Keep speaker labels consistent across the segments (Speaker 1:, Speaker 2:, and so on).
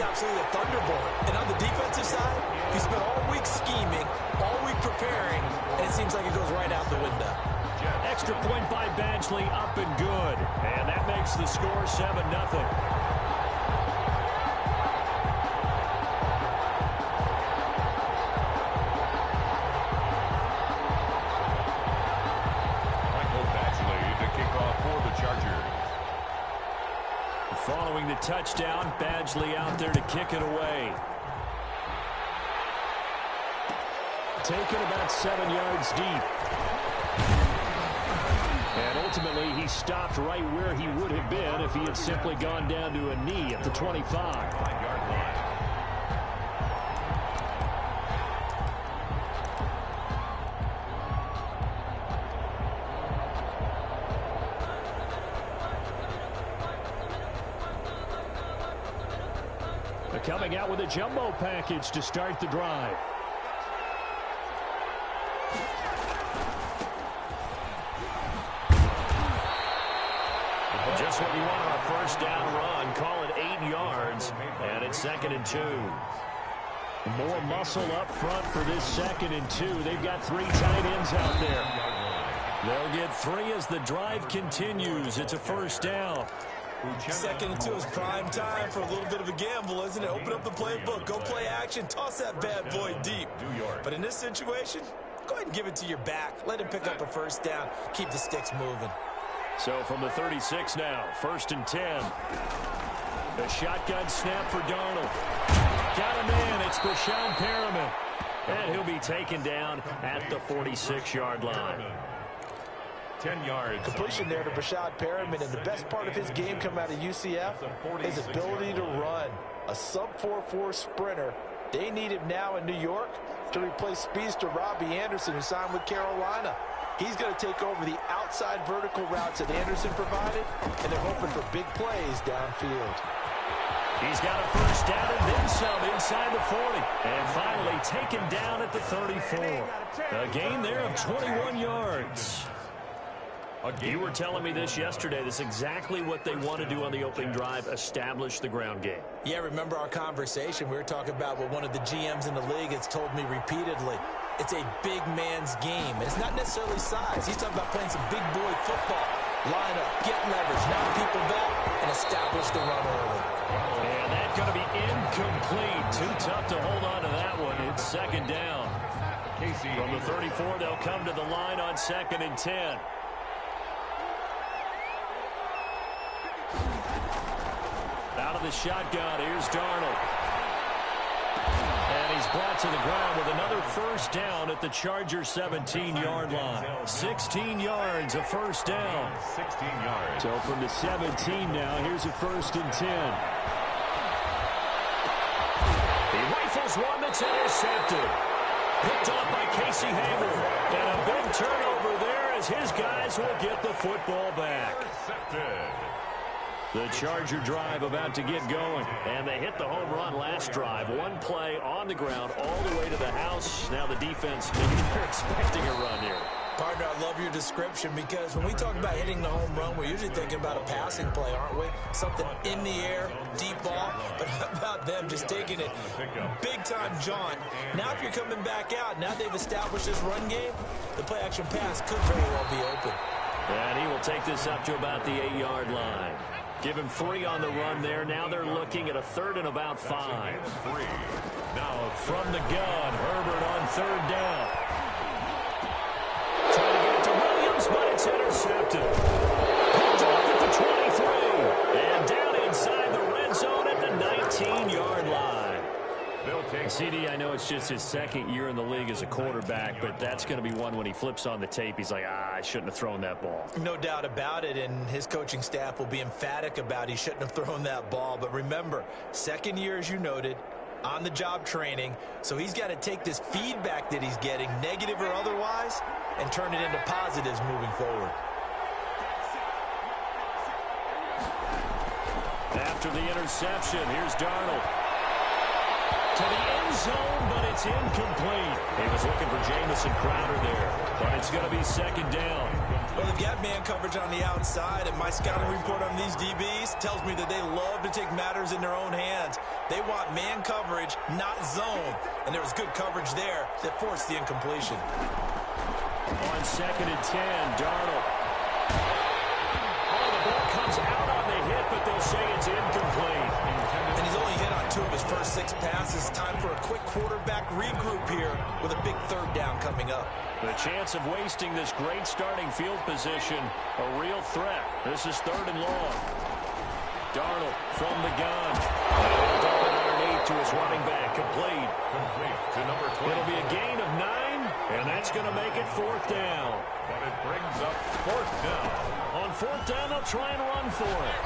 Speaker 1: is absolutely a thunderbolt. And on the defensive side, he spent all week scheming, all week preparing, and it seems like it goes right out the window.
Speaker 2: Extra point by Badgley, up and good. And that makes the score 7-0. Following the touchdown, Badgley out there to kick it away. Taken about 7 yards deep. And ultimately, he stopped right where he would have been if he had simply gone down to a knee at the 25. Coming out with a jumbo package to start the drive. Just what you want on a first down run. Call it 8 yards, and it's 2nd and 2. More muscle up front for this 2nd and 2. They've got 3 tight ends out there. They'll get 3 as the drive continues. It's a first down.
Speaker 1: 2nd and 2 is prime time for a little bit of a gamble, isn't it? Open up the playbook, go play action, toss that bad boy deep. But in this situation, go ahead and give it to your back. Let him pick up a first down. Keep the sticks moving.
Speaker 2: So from the 36 now, 1st and 10. The shotgun snap for Darnold. Got him in. It's Brashad Perriman. And he'll be taken down at the 46-yard line.
Speaker 1: 10 yards. Completion there to Brashad Perriman, and the best part of his game coming out of UCF, his ability to run. A sub-4.4 sprinter. They need him now in New York to replace speedster Robbie Anderson, who signed with Carolina. He's going to take over the outside vertical routes that Anderson provided, and they're hoping for big plays downfield.
Speaker 2: He's got a first down and then some inside the 40. And finally taken down at the 34. A gain there of 21 yards. You were telling me this yesterday. This is exactly what they want to do on the opening drive, establish the ground game.
Speaker 1: Yeah, remember our conversation? We were talking about what one of the GMs in the league has told me repeatedly. It's a big man's game. And it's not necessarily size. He's talking about playing some big boy football. Line up, get leverage, knock people back, and establish the run early.
Speaker 2: And that's going to be incomplete. Too tough to hold on to that one. It's 2nd down. From the 34, they'll come to the line on 2nd and 10. Out of the shotgun, here's Darnold. And he's brought to the ground with another first down at the Chargers' 17-yard line. 16 yards, a first down.
Speaker 3: 16 yards.
Speaker 2: So from the 17 now, here's a 1st and 10. He rifles one that's intercepted. Picked off by Casey Hayward. And a big turnover there as his guys will get the football back.
Speaker 3: Intercepted.
Speaker 2: The Charger drive about to get going. And they hit the home run last drive. One play on the ground all the way to the house. Now the defense, maybe they're expecting a run here.
Speaker 1: Partner, I love your description because when we talk about hitting the home run, we're usually thinking about a passing play, aren't we? Something in the air, deep ball. But how about them just taking it big-time jaunt? Now if you're coming back out, now they've established this run game, the play-action pass could very well be open.
Speaker 2: And he will take this up to about the 8-yard line. Give him 3 on the run there. Now they're looking at a 3rd and about 5. Now from the gun, Herbert on 3rd down. Trying to get it to Williams, but it's intercepted. Picked off at the 23. And down inside the red zone at the 19-yard line. CD, I know it's just his 2nd year in the league as a quarterback, but that's going to be one when he flips on the tape. He's like, I shouldn't have thrown that ball.
Speaker 1: No doubt about it, and his coaching staff will be emphatic about he shouldn't have thrown that ball. But remember, 2nd year, as you noted, on-the-job training, so he's got to take this feedback that he's getting, negative or otherwise, and turn it into positives moving forward.
Speaker 2: After the interception, here's Darnold. To the end zone, but it's incomplete. He was looking for Jamison Crowder there, but it's going to be 2nd down.
Speaker 1: Well, they've got man coverage on the outside, and my scouting report on these DBs tells me that they love to take matters in their own hands. They want man coverage, not zone. And there was good coverage there that forced the incompletion.
Speaker 2: On 2nd and 10, Darnold. Oh, the ball comes out on the hit, but they'll say it's incomplete.
Speaker 1: And he's only hit on 2 of his first 6 passes. Time for a quick quarterback regroup here with a big 3rd down coming up.
Speaker 2: The chance of wasting this great starting field position, a real threat. This is 3rd and long. Darnold from the gun. Underneath to his running back. Complete
Speaker 3: to number 20.
Speaker 2: It'll be a gain of 9, and that's going to make it 4th down.
Speaker 3: But it brings up 4th down.
Speaker 2: On 4th down, they'll try and run for it.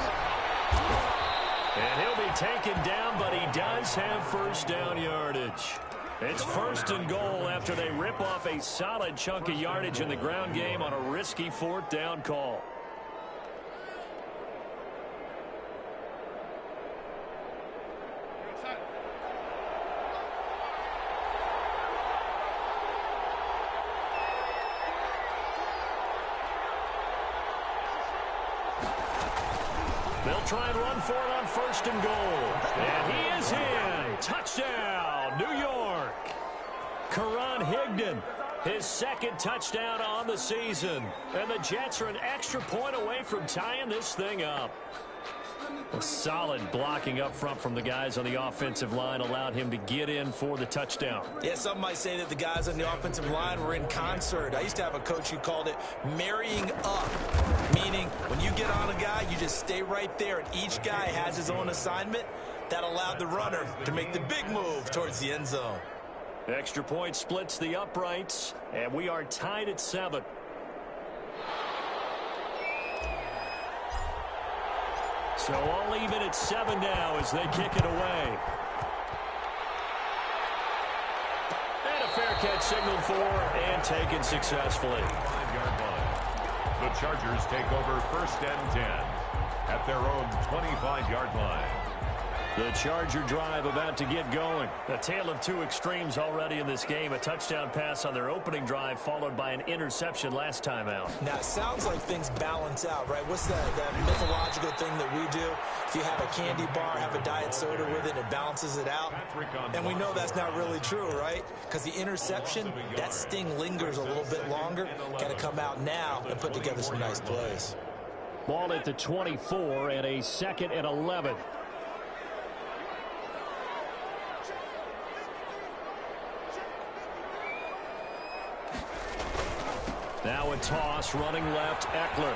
Speaker 2: And he'll be taken down, but he does have 1st down yardage. It's 1st and goal after they rip off a solid chunk of yardage in the ground game on a risky 4th down call. They'll try and run for it on 1st and goal. And he is in. Touchdown, New York. Karan Higdon, his 2nd touchdown on the season. And the Jets are an extra point away from tying this thing up. A solid blocking up front from the guys on the offensive line allowed him to get in for the touchdown.
Speaker 1: Yeah, some might say that the guys on the offensive line were in concert. I used to have a coach who called it marrying up, meaning when you get on a guy, you just stay right there, and each guy has his own assignment. That allowed the runner to make the big move towards the end zone.
Speaker 2: Extra point splits the uprights, and we are tied at 7. So all even at 7 now as they kick it away. And a fair catch signaled for and taken successfully.
Speaker 3: 5-yard line. The Chargers take over 1st and 10 at their own 25-yard line.
Speaker 2: The Charger drive about to get going. A tale of 2 extremes already in this game. A touchdown pass on their opening drive followed by an interception last time out.
Speaker 1: Now, it sounds like things balance out, right? What's that mythological thing that we do? If you have a candy bar, have a diet soda with it, it balances it out. And we know that's not really true, right? Because the interception, that sting lingers a little bit longer. Got to come out now and put together some nice plays.
Speaker 2: Ball at the 24 and a 2nd and 11. Now a toss, running left, Eckler.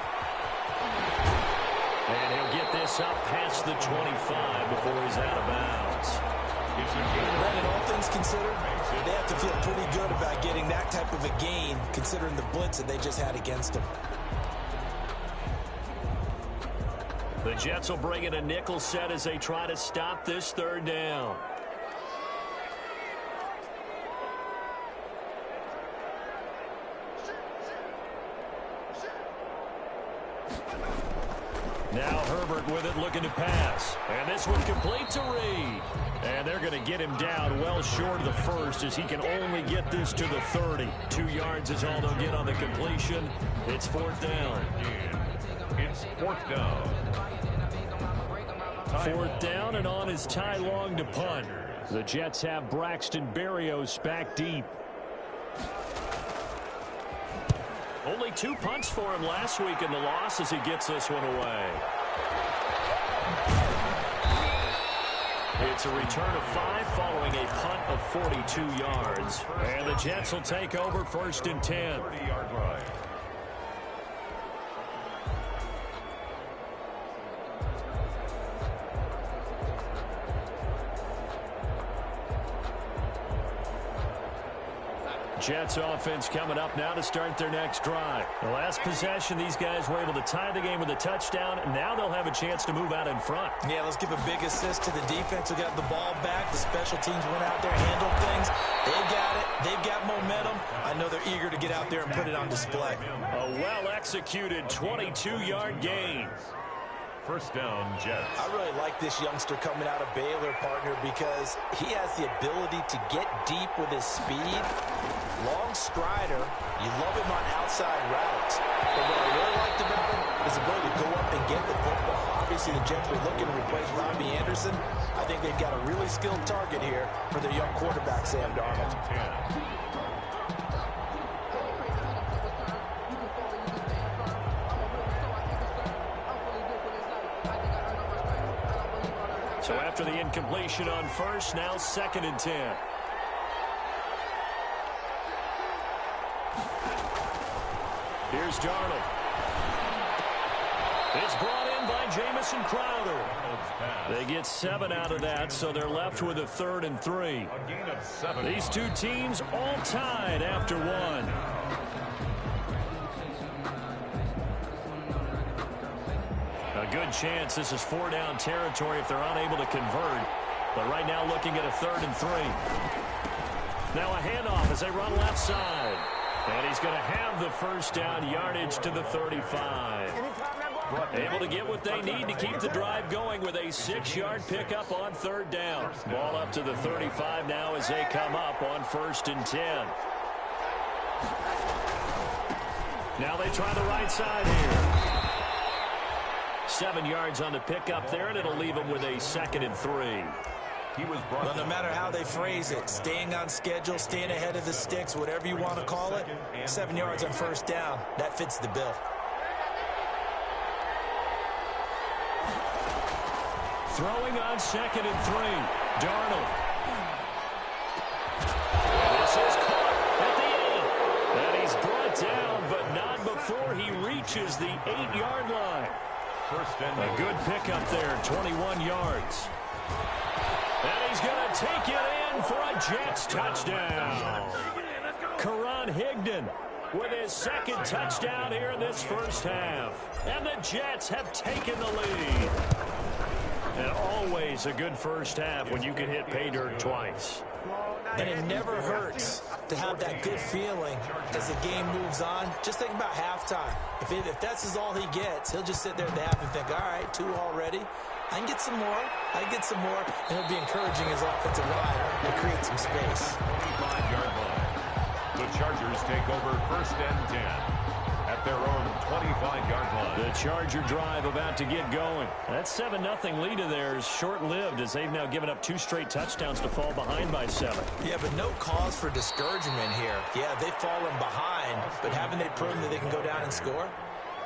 Speaker 2: And he'll get this up past the 25 before he's out of bounds.
Speaker 1: Brandon, all things considered, they have to feel pretty good about getting that type of a gain, considering the blitz that they just had against them.
Speaker 2: The Jets will bring in a nickel set as they try to stop this 3rd down. Now Herbert with it, looking to pass. And this one complete to Reed. And they're going to get him down well short of the 1st as he can only get this to the 30. 2 yards is all they'll get on the completion. It's 4th down.
Speaker 3: It's 4th down.
Speaker 2: 4th down, and on is Ty Long to punt. The Jets have Braxton Berrios back deep. Only 2 punts for him last week in the loss as he gets this one away. It's a return of 5 following a punt of 42 yards. And the Jets will take over 1st and 10.
Speaker 3: 30-yard line.
Speaker 2: Jets offense coming up now to start their next drive. The last possession, these guys were able to tie the game with a touchdown. Now they'll have a chance to move out in front.
Speaker 1: Yeah, let's give a big assist to the defense who got the ball back. The special teams went out there, handled things. They got it. They've got momentum. I know they're eager to get out there and put it on display.
Speaker 2: A well-executed 22-yard gain.
Speaker 3: 1st down, Jets.
Speaker 1: I really like this youngster coming out of Baylor, partner, because he has the ability to get deep with his speed. Long strider. You love him on outside routes. But what I really liked about him is the ability to go up and get the football. Obviously, the Jets were looking to replace Robbie Anderson. I think they've got a really skilled target here for their young quarterback, Sam Darnold.
Speaker 2: So after the incompletion on first, now 2nd and 10. Here's Darnold. It's brought in by Jamison Crowder. They get 7 out of that, so they're left with a 3rd and 3. These two teams all tied after 1. A good chance this is 4-down territory if they're unable to convert. But right now looking at a 3rd and 3. Now a handoff as they run left side. And he's going to have the first down, yardage to the 35. Able to get what they need to keep the drive going with a 6-yard pickup on 3rd down. Ball up to the 35 now as they come up on 1st and 10. Now they try the right side here. 7 yards on the pickup there, and it'll leave them with a 2nd and 3.
Speaker 1: Well, no matter how they phrase it, staying on schedule, staying ahead of the sticks, whatever you want to call it, 7 yards on 1st down, that fits the bill.
Speaker 2: Throwing on 2nd and 3, Darnold. This is caught at the 8. And he's brought down, but not before he reaches the 8-yard line. A good pickup there, 21 yards. And he's going to take it in for a Jets touchdown. Karan Higdon with his 2nd touchdown here in this first half. And the Jets have taken the lead. And always a good first half when you can hit pay dirt twice.
Speaker 1: And it never hurts to have that good feeling as the game moves on. Just think about halftime. If that's all he gets, he'll just sit there at the half and think, all right, 2 already. I can get some more. I can get some more. And he'll be encouraging his offensive line to create some space.
Speaker 3: 25-yard line. The Chargers take over 1st and 10 at their own 25-yard line.
Speaker 2: The Charger drive about to get going. That 7-0 lead of theirs short-lived as they've now given up 2 straight touchdowns to fall behind by 7.
Speaker 1: Yeah, but no cause for discouragement here. Yeah, they've fallen behind, but haven't they proven that they can go down and score?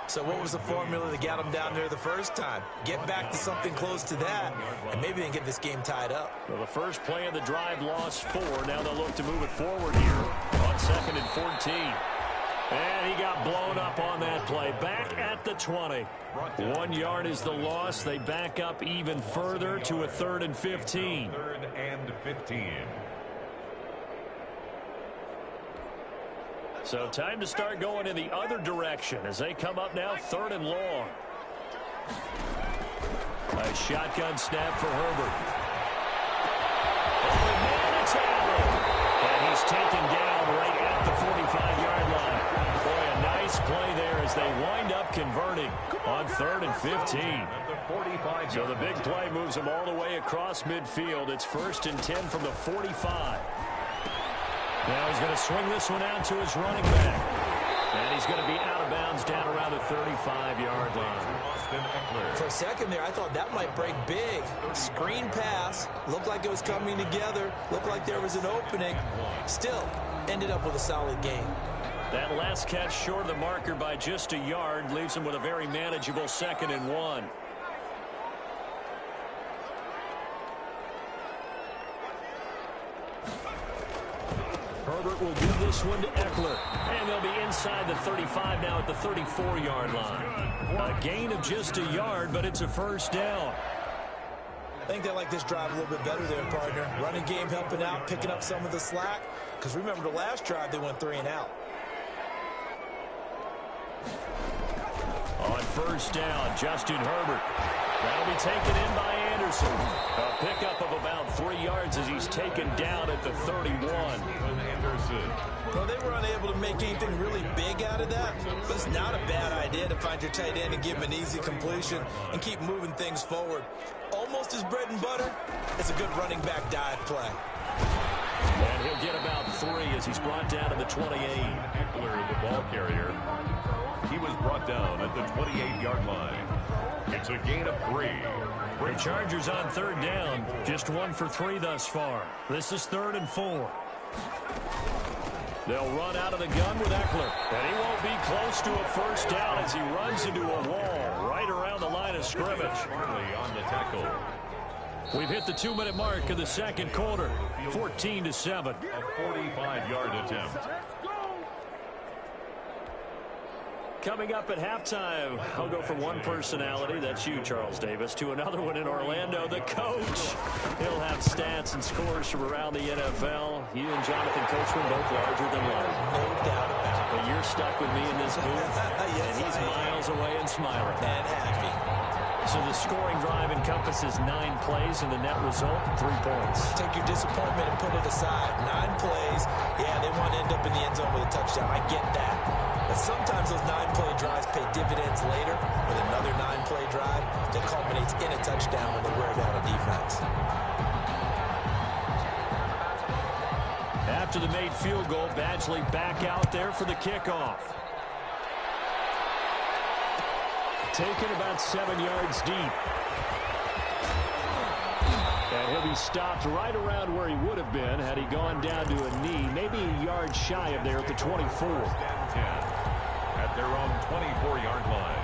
Speaker 1: So what was the formula that got them down there the first time? Get back to something close to that, and maybe they can get this game tied up.
Speaker 2: Well, the first play of the drive lost 4. Now they'll look to move it forward here on 2nd and 14. And he got blown up on that play. Back at the 20. 1 yard is the loss. They back up even further to a 3rd and 15.
Speaker 3: 3rd and 15.
Speaker 2: So time to start going in the other direction as they come up now 3rd and long. A shotgun snap for Herbert. Oh, man, it's Allen. And he's taken down right at the 45-yard line. Boy, a nice play there as they wind up converting on 3rd and 15. So the big play moves them all the way across midfield. It's 1st and 10 from the 45. Now he's going to swing this one out to his running back. And he's going to be out of bounds down around the 35-yard line.
Speaker 1: For a second there, I thought that might break big. Screen pass. Looked like it was coming together. Looked like there was an opening. Still, ended up with a solid game.
Speaker 2: That last catch short of the marker by just a yard leaves him with a very manageable 2nd and 1. Herbert will give this one to Eckler. And they'll be inside the 35 now at the 34-yard line. A gain of just a yard, but it's a 1st down.
Speaker 1: I think they like this drive a little bit better there, partner. Running game helping out, picking up some of the slack. Because remember the last drive, they went 3 and out.
Speaker 2: On 1st down, Justin Herbert. That'll be taken in by Anderson. A pickup of about 3 yards as he's taken down at the 31.
Speaker 1: Well, they were unable to make anything really big out of that, but it's not a bad idea to find your tight end and give him an easy completion and keep moving things forward. Almost his bread and butter. It's a good running back dive play.
Speaker 2: And he'll get about 3 as he's brought down to the 28.
Speaker 3: Eckler, the ball carrier. He was brought down at the 28-yard line. It's a gain of 3.
Speaker 2: The Chargers on third down. Just 1 for 3 thus far. This is 3rd and 4. They'll run out of the gun with Eckler. And he won't be close to a first down as he runs into a wall right around the line of scrimmage.
Speaker 3: Farley on the tackle.
Speaker 2: We've hit the 2-minute mark of the second quarter. 14-7.
Speaker 3: A 45-yard attempt.
Speaker 2: Coming up at halftime, I'll go from one personality, that's you, Charles Davis, to another one in Orlando, the coach. He'll have stats and scores from around the NFL. You and Jonathan Coachman both larger than life.
Speaker 1: No doubt about it.
Speaker 2: But you're stuck with me in this booth,
Speaker 1: Yes,
Speaker 2: and he's miles away and smiling.
Speaker 1: And happy.
Speaker 2: So the scoring drive encompasses 9 plays, and the net result, 3 points.
Speaker 1: Take your disappointment and put it aside. 9 plays. Yeah, they want to end up in the end zone with a touchdown. I get that. But sometimes those 9-play drives pay dividends later with another 9-play drive that culminates in a touchdown when they wear down a defense.
Speaker 2: After the made field goal, Badgley back out there for the kickoff. Taken about 7 yards deep. And he'll be stopped right around where he would have been had he gone down to a knee, maybe a yard shy of there at the 24.
Speaker 3: At their own 24-yard line.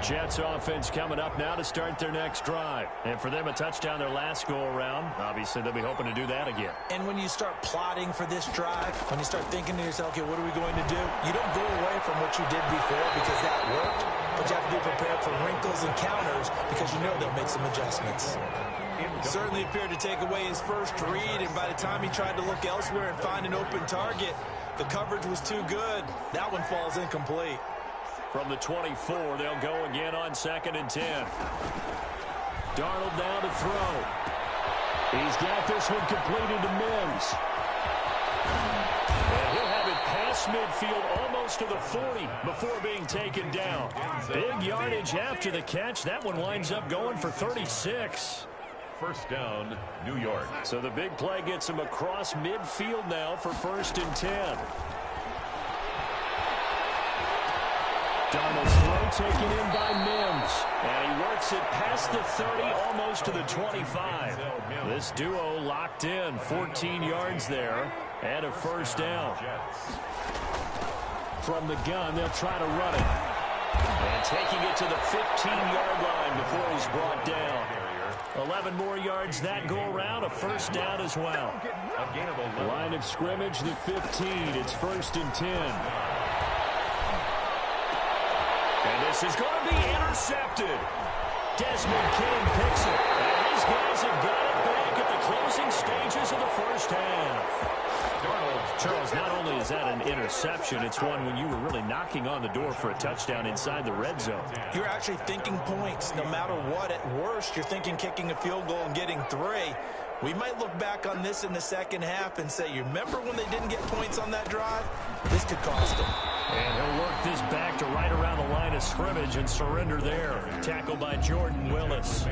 Speaker 2: Jets offense coming up now to start their next drive. And for them, a touchdown their last go-around. Obviously, they'll be hoping to do that again.
Speaker 1: And when you start plotting for this drive, when you start thinking to yourself, okay, what are we going to do? You don't go away from what you did before because that worked, but you have to be prepared for wrinkles and counters because you know they'll make some adjustments. Certainly appeared to take away his first read, and by the time he tried to look elsewhere and find an open target, the coverage was too good. That one falls incomplete.
Speaker 2: From the 24, they'll go again on 2nd and 10. Darnold now to throw. He's got this one completed to Mims. And he'll have it past midfield almost to the 40 before being taken down. Big yardage after the catch. That one winds up going for 36.
Speaker 3: First down, New York.
Speaker 2: So the big play gets him across midfield now for 1st and 10. Darnold's throw taken in by Mims. And he works it past the 30, almost to the 25. This duo locked in, 14 yards there, and a first down. From the gun, they'll try to run it. And taking it to the 15-yard line before he's brought down. 11 more yards that go around, a first down as well. Line of scrimmage, the 15. It's 1st and 10. And this is going to be intercepted. Desmond King picks it. And these guys have got it back at the closing stages of the first half. Charles, not only is that an interception, it's one when you were really knocking on the door for a touchdown inside the red zone.
Speaker 1: You're actually thinking points. No matter what, at worst, you're thinking kicking a field goal and getting 3. We might look back on this in the second half and say, you remember when they didn't get points on that drive? This could cost them.
Speaker 2: And he'll work this back to right around the line of scrimmage and surrender there. Tackled by Jordan Willis.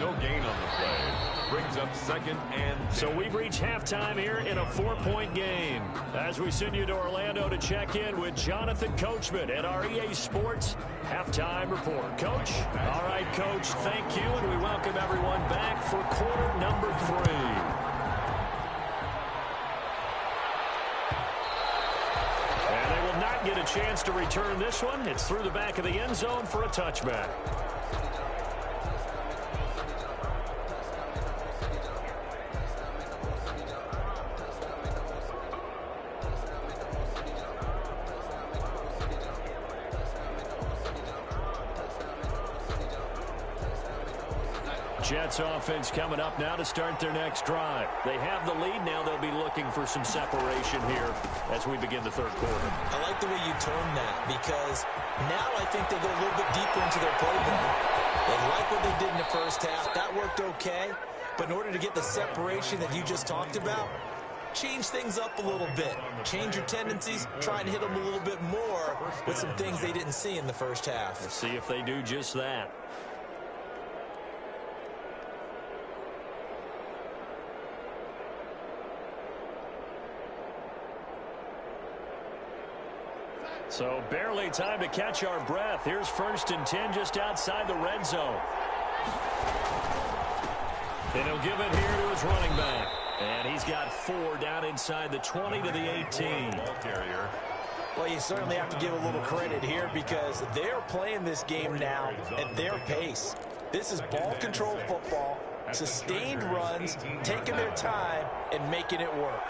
Speaker 3: No gain on the play. Brings up 2nd and 10.
Speaker 2: So we've reached halftime here in a 4-point game. As we send you to Orlando to check in with Jonathan Coachman at our EA Sports Halftime Report. Coach? All right, Coach, thank you, and we welcome everyone back for quarter number 3. And they will not get a chance to return this one. It's through the back of the end zone for a touchback. Jets offense coming up now to start their next drive. They have the lead now. They'll be looking for some separation here as we begin the third quarter.
Speaker 1: I like the way you term that because now I think they go a little bit deeper into their playbook. They like what they did in the first half. That worked okay. But in order to get the separation that you just talked about, change things up a little bit. Change your tendencies. Try and hit them a little bit more with some things they didn't see in the first half.
Speaker 2: Let's see if they do just that. So barely time to catch our breath. Here's 1st and 10 just outside the red zone. And he'll give it here to his running back. And he's got 4 down inside the 20 to the 18.
Speaker 3: Ball carrier.
Speaker 1: Well, you certainly have to give a little credit here because they're playing this game now at their pace. This is ball control football, sustained runs, taking their time, and making it work.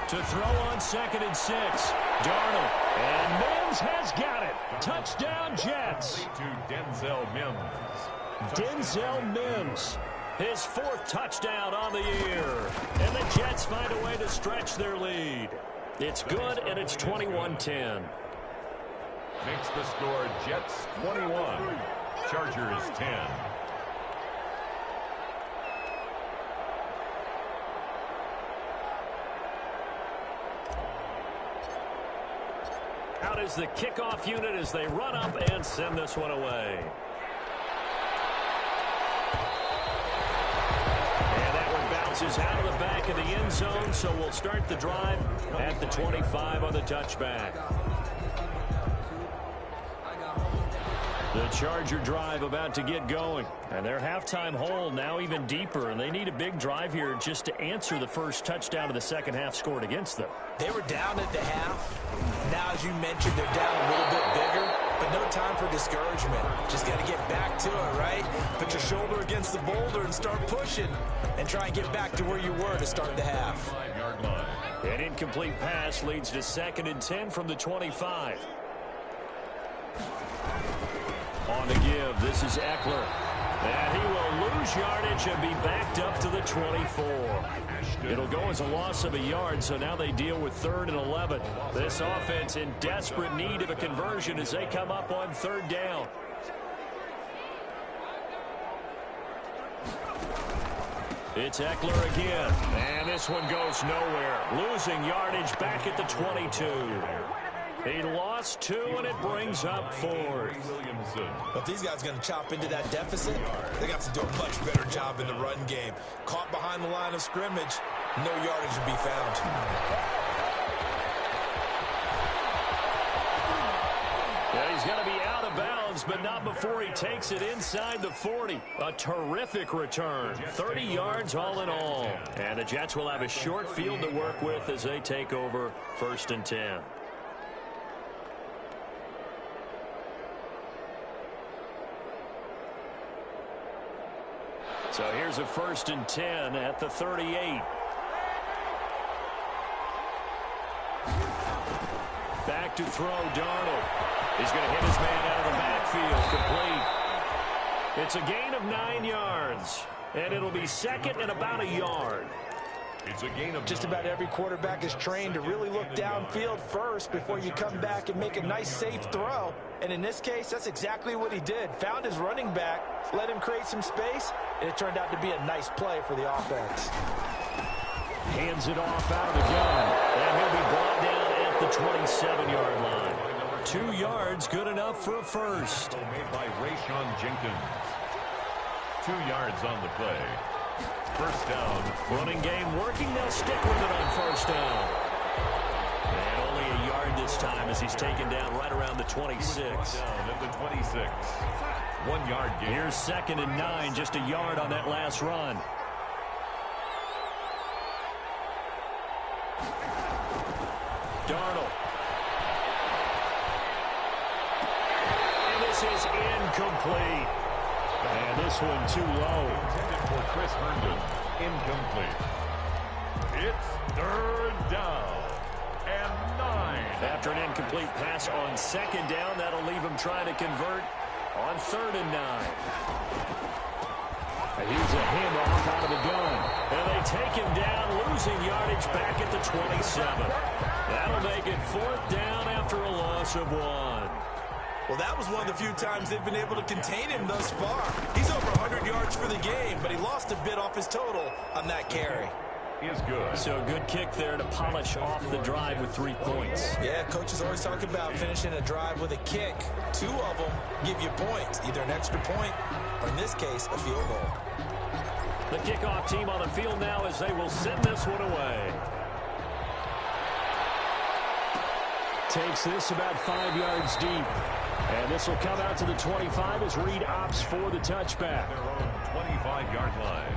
Speaker 2: To throw on 2nd and 6. Darnold. And Mims has got it. Touchdown, Jets.
Speaker 3: To Denzel Mims.
Speaker 2: Denzel Mims. His 4th touchdown on the year. And the Jets find a way to stretch their lead. It's good, and it's 21-10.
Speaker 3: Makes the score Jets 21. Chargers 10.
Speaker 2: Out is the kickoff unit as they run up and send this one away. And that one bounces out of the back of the end zone, so we'll start the drive at the 25 on the touchback. The Charger drive about to get going. And their halftime hole now even deeper, and they need a big drive here just to answer the first touchdown of the second half scored against them.
Speaker 1: They were down at the half. Now, as you mentioned, they're down a little bit bigger, but no time for discouragement. Just got to get back to it, right? Put your shoulder against the boulder and start pushing and try and get back to where you were to start the half.
Speaker 3: 5-yard line.
Speaker 2: An incomplete pass leads to 2nd and 10 from the 25. On the give, this is Eckler. And he will lose yardage and be backed up to the 24. It'll go as a loss of a yard, so now they deal with 3rd and 11. This offense in desperate need of a conversion as they come up on 3rd down. It's Eckler again. And this one goes nowhere. Losing yardage back at the 22. He lost 2, and it brings up 4th.
Speaker 1: But if these guys are going to chop into that deficit, they got to do a much better job in the run game. Caught behind the line of scrimmage, no yardage to be found.
Speaker 2: Yeah, he's going to be out of bounds, but not before he takes it inside the 40. A terrific return. 30 yards all in all. And the Jets will have a short field to work with as they take over 1st and 10. So here's a 1st and 10 at the 38. Back to throw, Darnold. He's going to hit his man out of the backfield, complete. It's a gain of 9 yards, and it'll be 2nd and about a yard.
Speaker 3: It's a gain of
Speaker 1: just about every quarterback is trained to really look downfield first before you come back and make a nice, safe throw. And in this case, that's exactly what he did. Found his running back, let him create some space, and it turned out to be a nice play for the offense.
Speaker 2: Hands it off out of the gun, and he'll be brought down at the 27-yard line. 2 yards, good enough for a first.
Speaker 3: Made by Rayshon Jenkins. 2 yards on the play. First down.
Speaker 2: Running game working. They'll stick with it on first down. And only a yard this time as he's taken down right around the 26.
Speaker 3: Down at the 26. 1 yard gain.
Speaker 2: Here's 2nd and 9, just a yard on that last run. Darnold. And this is incomplete. And this one too low.
Speaker 3: Intended for Chris Herndon. Incomplete. It's 3rd down and 9.
Speaker 2: After an incomplete pass on 2nd down, that'll leave him trying to convert on 3rd and 9. And here's a handoff out of the gun. And they take him down, losing yardage back at the 27. That'll make it 4th down after a loss of 1.
Speaker 1: Well, that was one of the few times they've been able to contain him thus far. He's over 100 yards for the game, but he lost a bit off his total on that carry.
Speaker 3: Is good.
Speaker 2: So a good kick there to polish off the drive with 3 points.
Speaker 1: Yeah, coaches always talk about finishing a drive with a kick. 2 of them give you points, either an extra point or, in this case, a field goal.
Speaker 2: The kickoff team on the field now as they will send this one away. Takes this about 5 yards deep. And this will come out to the 25 as Reed opts for the touchback.
Speaker 3: Their own 25-yard line.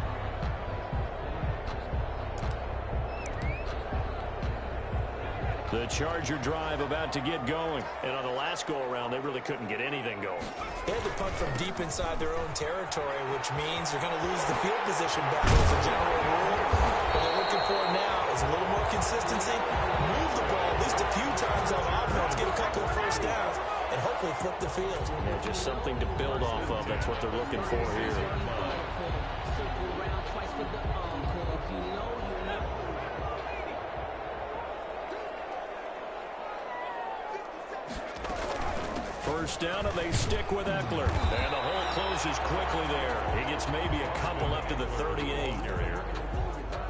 Speaker 2: The Charger drive about to get going. And on the last go-around, they really couldn't get anything going.
Speaker 1: They had to punt from deep inside their own territory, which means they're going to lose the field position battle as a general rule. What they're looking for now is a little more consistency, move the ball at least a few times on offense, get a couple of first downs, and hopefully flip the field.
Speaker 2: Yeah, just something to build off of. That's what they're looking for here. First down, and they stick with Eckler. And the hole closes quickly there. He gets maybe a couple up to the 38.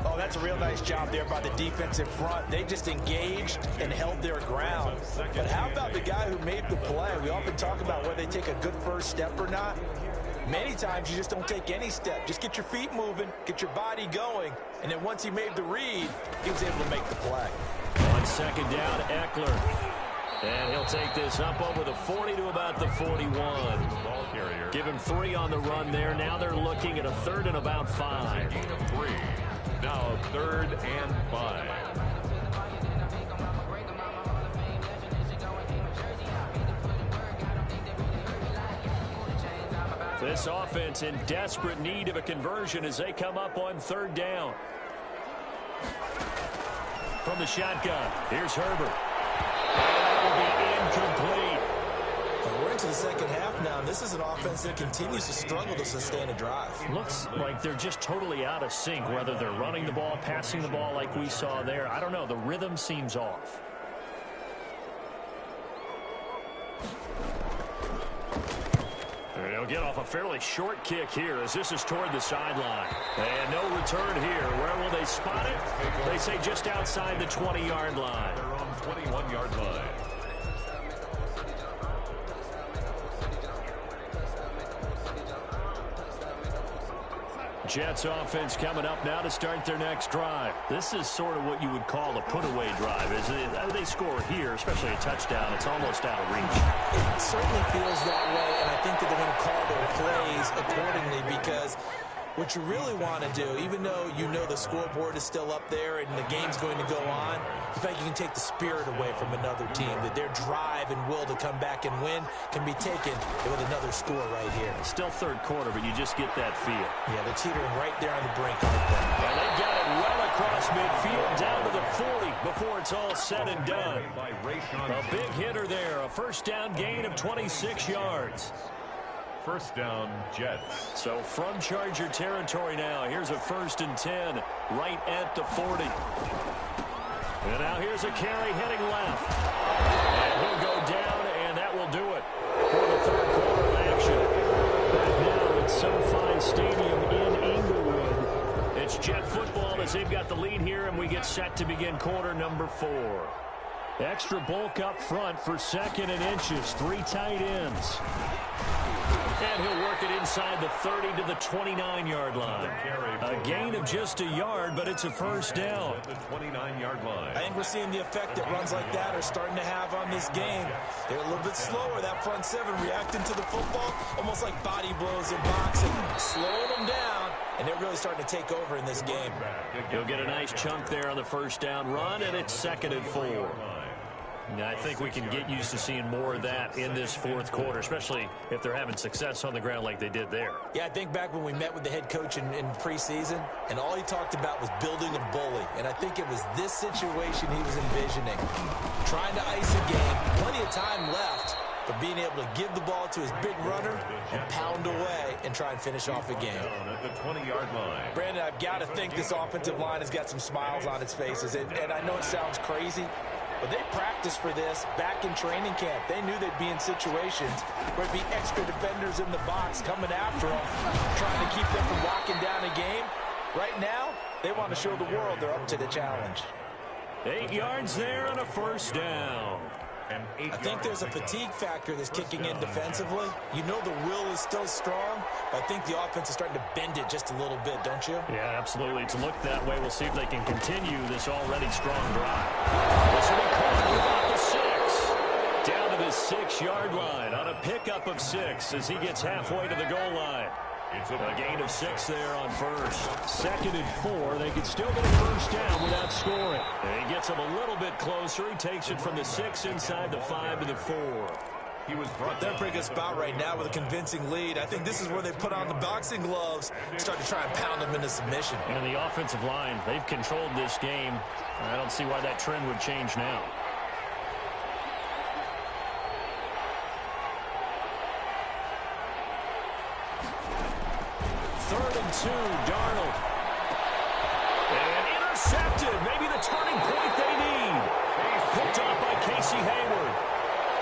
Speaker 1: Oh, that's a real nice job there by the defensive front. They just engaged and held their ground. But how about the guy who made the play? We often talk about whether they take a good first step or not. Many times you just don't take any step. Just get your feet moving, get your body going, and then once he made the read, he was able to make the play.
Speaker 2: On second down, Eckler. And he'll take this up over the 40 to about the 41. Give him 3 on the run there. Now they're looking at a 3rd and about 5.
Speaker 3: 3. Now 3rd and 5.
Speaker 2: This offense in desperate need of a conversion as they come up on 3rd down. From the shotgun, here's Herbert. Incomplete.
Speaker 1: And we're into the second half now, and this is an offense that continues to struggle to sustain a drive.
Speaker 2: Looks like they're just totally out of sync, whether they're running the ball, passing the ball like we saw there. I don't know. The rhythm seems off. And he'll get off a fairly short kick here as this is toward the sideline. And no return here. Where will they spot it? They say just outside the 20-yard line.
Speaker 3: Their own 21-yard line.
Speaker 2: Jets offense coming up now to start their next drive. This is sort of what you would call a put-away drive. As they score here, especially a touchdown, it's almost out of reach.
Speaker 1: It certainly feels that way, and I think that they're going to call their plays accordingly because what you really want to do, even though you know the scoreboard is still up there and the game's going to go on, in fact, you can take the spirit away from another team, that their drive and will to come back and win can be taken with another score right here.
Speaker 2: Still third quarter, but you just get that feel.
Speaker 1: Yeah, they're teetering right there on the brink, aren't they?
Speaker 2: And they've got it well across midfield down to the 40 before it's all said and done. A big hitter there, a first down gain of 26 yards.
Speaker 3: First down, Jets.
Speaker 2: So from Charger territory now, here's a 1st and 10 right at the 40. And now here's a carry heading left. And he'll go down, and that will do it for the 3rd quarter of action. Back now at SoFi Stadium in Inglewood. It's Jet football as they've got the lead here, and we get set to begin quarter number 4. Extra bulk up front for 2nd and inches. 3 tight ends. And he'll work it inside the 30 to the 29-yard line. A gain of just a yard, but it's a first down.
Speaker 3: At the 29-yard line.
Speaker 1: I think we're seeing the effect that runs like that are starting to have on this game. They're a little bit slower, that front 7, reacting to the football, almost like body blows in boxing, slowing them down, and they're really starting to take over in this game.
Speaker 2: He'll get a nice chunk there on the first down run, and it's 2nd and 4. Now, I think we can get used to seeing more of that in this 4th quarter, especially if they're having success on the ground like they did there.
Speaker 1: Yeah, I think back when we met with the head coach in preseason, and all he talked about was building a bully. And I think it was this situation he was envisioning. Trying to ice a game, plenty of time left, but being able to give the ball to his big runner and pound away and try and finish off a game.
Speaker 3: At the 20-yard line.
Speaker 1: Brandon, I've got to think this offensive line has got some smiles on its faces. And I know it sounds crazy, but they practiced for this back in training camp. They knew they'd be in situations where it'd be extra defenders in the box coming after them, trying to keep them from locking down a game. Right now, they want to show the world they're up to the challenge.
Speaker 2: 8 yards there and a first down.
Speaker 1: I think there's a fatigue factor that's kicking in defensively. You know the will is still strong, but I think the offense is starting to bend it just a little bit, don't you?
Speaker 2: Yeah, absolutely. It's looked that way. We'll see if they can continue this already strong drive. This will be caught without the 6. Down to the 6-yard line on a pickup of 6 as he gets halfway to the goal line. It's a gain of 6 there on first. 2nd and 4. They could still get a first down without scoring. And he gets them a little bit closer. He takes it from the 6 inside the 5 to the 4.
Speaker 1: They're in a pretty good spot right now with a convincing lead. I think this is where they put on the boxing gloves, start to try and pound them into submission.
Speaker 2: And the offensive line, they've controlled this game. I don't see why that trend would change now. 3rd and 2, Darnold. And intercepted. Maybe the turning point they need. Picked off by Casey Hayward.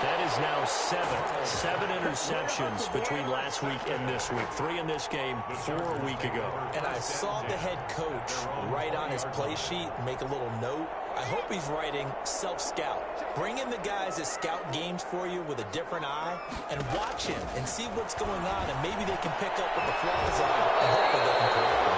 Speaker 2: That is now 7 interceptions between last week and this week. 3 in this game, 4 a week ago.
Speaker 1: And I saw the head coach write on his play sheet, make a little note. I hope he's writing self-scout. Bring in the guys that scout games for you with a different eye and watch him and see what's going on, and maybe they can pick up what the flaws are and hopefully they can correct them.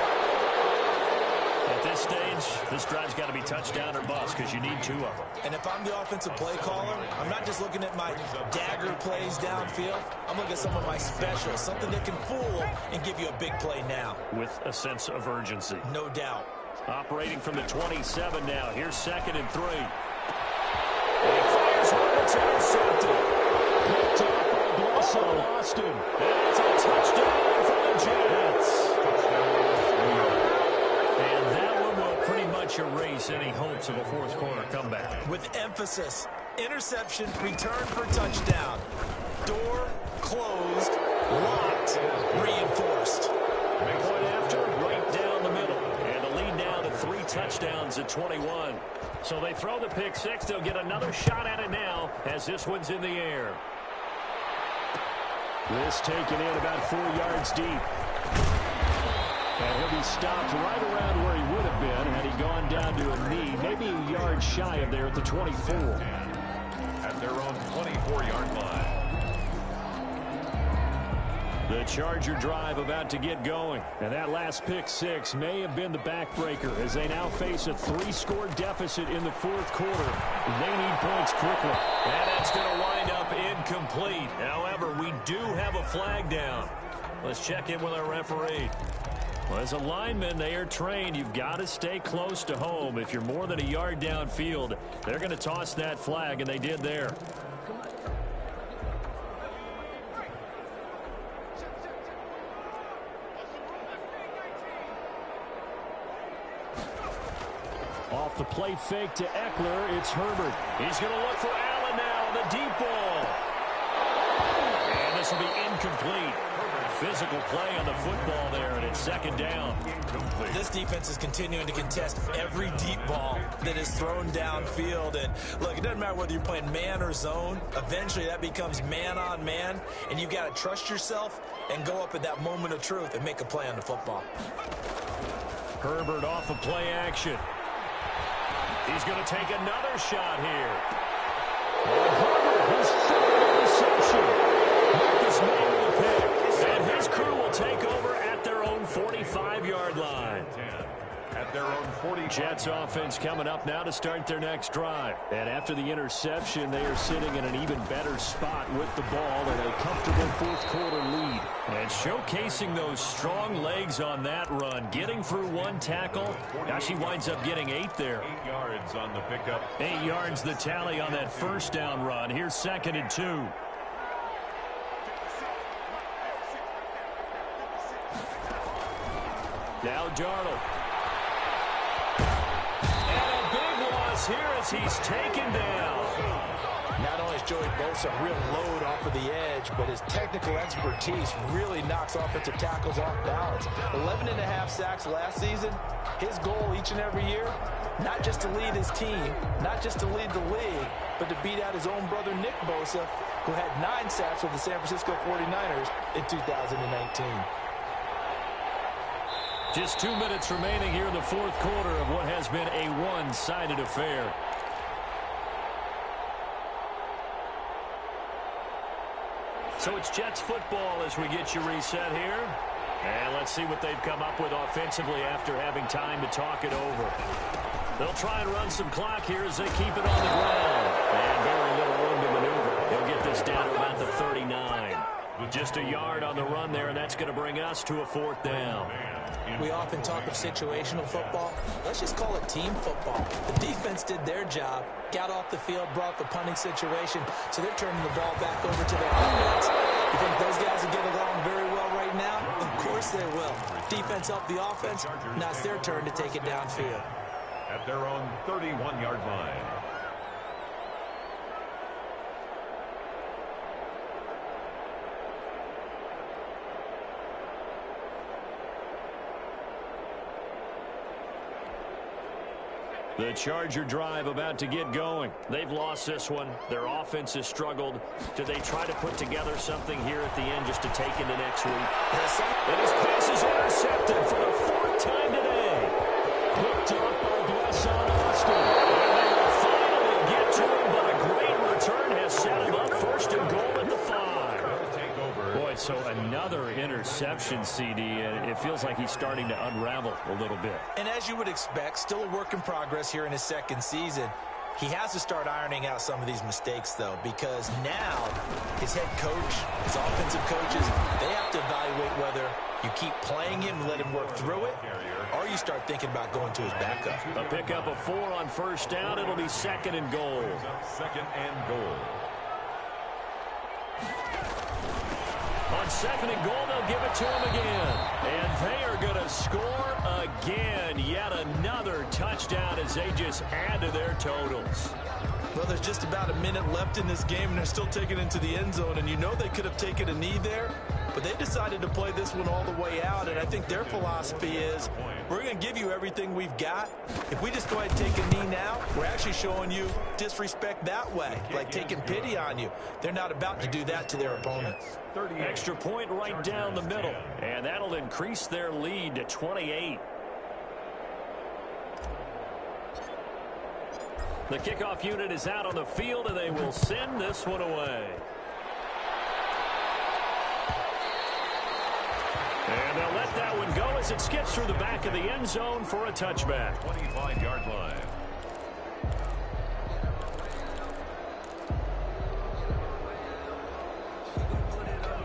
Speaker 2: At this stage, this drive's got to be touchdown or bust because you need 2 of them.
Speaker 1: And if I'm the offensive play caller, I'm not just looking at my dagger plays downfield. I'm looking at some of my specials, something that can fool and give you a big play now.
Speaker 2: With a sense of urgency.
Speaker 1: No doubt.
Speaker 2: Operating from the 27 now. Here's 2nd and 3. And he fires one that's intercepted. Picked up by Boston. And it's a touchdown for the Jets. And that one will pretty much erase any hopes of a fourth quarter comeback.
Speaker 1: With emphasis, interception, return for touchdown. Door closed, locked, reinforced.
Speaker 2: Point after, right down the middle. And the lead now to 3 touchdowns at 21. So they throw the pick 6. They'll get another shot at it now as this one's in the air. This taken in about 4 yards deep. And he'll be stopped right around where he would have been had he gone down to a knee, maybe a yard shy of there at the 24.
Speaker 3: At their own 24-yard line.
Speaker 2: The Charger drive about to get going. And that last pick 6 may have been the backbreaker as they now face a 3-score deficit in the fourth quarter. They need points quickly. And that's going to wind up incomplete. However, we do have a flag down. Let's check in with our referee. Well, as a lineman, they are trained. You've got to stay close to home. If you're more than a yard downfield, they're going to toss that flag, and they did there. Off the play fake to Eckler, it's Herbert. He's going to look for Allen now, the deep ball. And this will be incomplete. Physical play on the football there, and it's 2nd down.
Speaker 1: This defense is continuing to contest every deep ball that is thrown downfield. And look, it doesn't matter whether you're playing man or zone. Eventually that becomes man on man, and you've got to trust yourself and go up at that moment of truth and make a play on the football.
Speaker 2: Herbert off of play action. He's going to take another shot here. And Herbert, his 3rd interception. Marcus May with a pick. And his crew will take over at their own 45-yard line.
Speaker 3: At their own 40.
Speaker 2: Jets offense coming up now to start their next drive. And after the interception, they are sitting in an even better spot with the ball and a comfortable fourth quarter lead. And showcasing those strong legs on that run, getting through 1 tackle. Now she winds up getting 8 there.
Speaker 3: 8 yards on the pickup.
Speaker 2: 8 yards the tally on that first down run. Here's 2nd and 2. Now Darnold. And a big loss here as he's taken down.
Speaker 1: Not only is Joey Bosa a real load off of the edge, but his technical expertise really knocks offensive tackles off balance. 11.5 sacks last season. His goal each and every year, not just to lead his team, not just to lead the league, but to beat out his own brother Nick Bosa, who had 9 sacks with the San Francisco 49ers in 2019.
Speaker 2: Just 2 minutes remaining here in the fourth quarter of what has been a one-sided affair. So it's Jets football as we get you reset here. And let's see what they've come up with offensively after having time to talk it over. They'll try and run some clock here as they keep it on the ground. And very little room to maneuver. He'll get this down to about the 39. Just a yard on the run there, and that's going to bring us to a 4th down.
Speaker 1: We often talk of situational football. Let's just call it team football. The defense did their job, got off the field, brought the punting situation, so they're turning the ball back over to their offense. You think those guys will get along very well right now? Of course they will. Defense helped the offense. Now it's their turn to take it downfield.
Speaker 3: At their own 31-yard line.
Speaker 2: The Charger drive about to get going. They've lost this one. Their offense has struggled. Do they try to put together something here at the end just to take into next week? And his pass is intercepted for the 4th time today. Picked off by Blasson Austin. And they will finally get to him, but a great return has set him up 1st and goal at the 5. Boy, so another interception, CD, and it feels like he's starting to unravel a little bit.
Speaker 1: And as you would expect, still a work in progress here in his 2nd season. He has to start ironing out some of these mistakes, though, because now his head coach, his offensive coaches, they have to evaluate whether you keep playing him and let him work through it, or you start thinking about going to his backup.
Speaker 2: A pickup of 4 on 1st down. It'll be 2nd and goal.
Speaker 3: 2nd and goal.
Speaker 2: On 2nd and goal, they'll give it to him again. And they are going to score again. Yet another touchdown as they just add to their totals.
Speaker 1: Well, there's just about a minute left in this game, and they're still taking it into the end zone. And you know they could have taken a knee there, but they decided to play this one all the way out. And I think their philosophy is, we're going to give you everything we've got. If we just go ahead and take a knee now, we're actually showing you disrespect that way, like taking pity on you. They're not about to do that to their opponents.
Speaker 2: Extra point right down the middle, and that'll increase their lead to 28. The kickoff unit is out on the field, and they will send this one away. And they'll let that one go as it skips through the back of the end zone for a touchback.
Speaker 3: 25-yard line.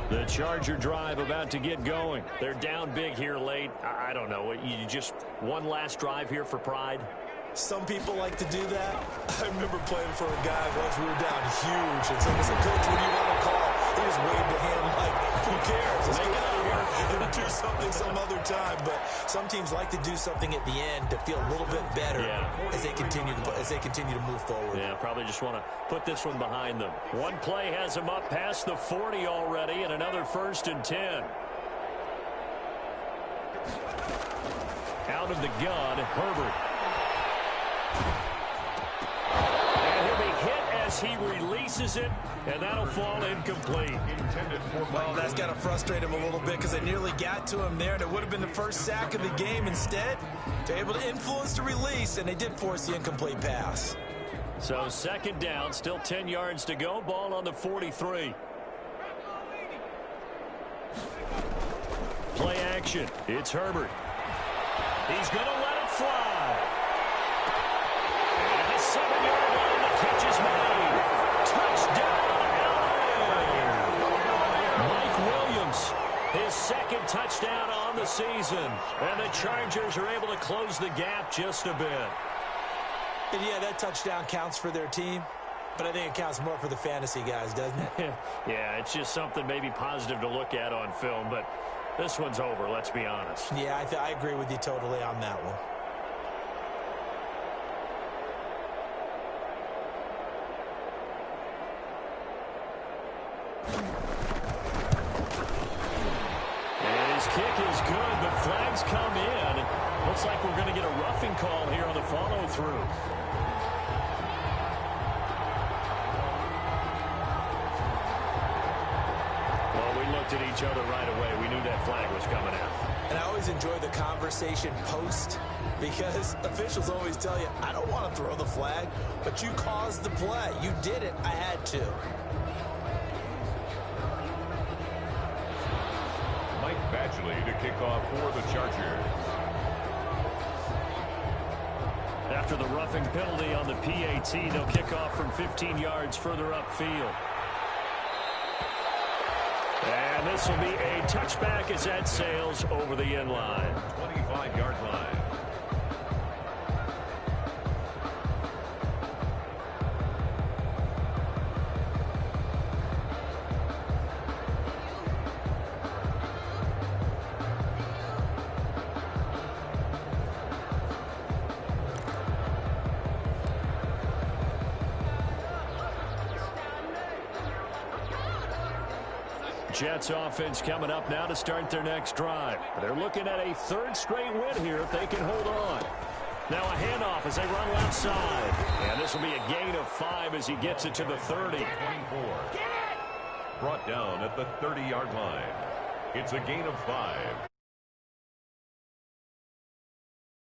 Speaker 2: The Charger drive about to get going. They're down big here late. I don't know. You just one last drive here for pride?
Speaker 1: Some people like to do that. I remember playing for a guy once we were down huge, and someone said, "Coach, what do you want to call?" He just waved a hand like, who cares? Let's get out of here and do something some other time. But some teams like to do something at the end to feel a little bit better as they continue to move forward.
Speaker 2: Yeah, probably just want to put this one behind them. One play has them up past the 40 already, and another 1st and 10. Out of the gun, Herbert. And he'll be hit as he releases it, and that'll fall incomplete.
Speaker 1: Well, that's got to frustrate him a little bit because they nearly got to him there, and it would have been the first sack of the game. Instead, they're able to influence the release, and they did force the incomplete pass.
Speaker 2: So 2nd down, still 10 yards to go. Ball on the 43. Play action. It's Herbert. He's going to let it fly. And the 7-yard line, the catch is made. Touchdown, LA! Mike Williams, his 2nd touchdown on the season. And the Chargers are able to close the gap just a bit.
Speaker 1: And yeah, that touchdown counts for their team, but I think it counts more for the fantasy guys, doesn't it?
Speaker 2: Yeah, it's just something maybe positive to look at on film, but this one's over, let's be honest.
Speaker 1: Yeah, I agree with you totally on that one.
Speaker 2: And his kick is good, but flags come in. Looks like we're going to get a roughing call here on the follow-through. At each other right away. We knew that flag was coming out.
Speaker 1: And I always enjoy the conversation post because officials always tell you, I don't want to throw the flag, but you caused the play. You did it. I had to.
Speaker 3: Beasley to kick off for the Chargers.
Speaker 2: After the roughing penalty on the PAT, they'll kick off from 15 yards further upfield. And this will be a touchback as that sails over the end line.
Speaker 3: 25-yard line.
Speaker 2: Jets offense coming up now to start their next drive. They're looking at a third straight win here if they can hold on. Now a handoff as they run left side. And this will be a gain of 5 as he gets it to the 30.
Speaker 3: 24. Brought down at the 30-yard line. It's a gain of 5.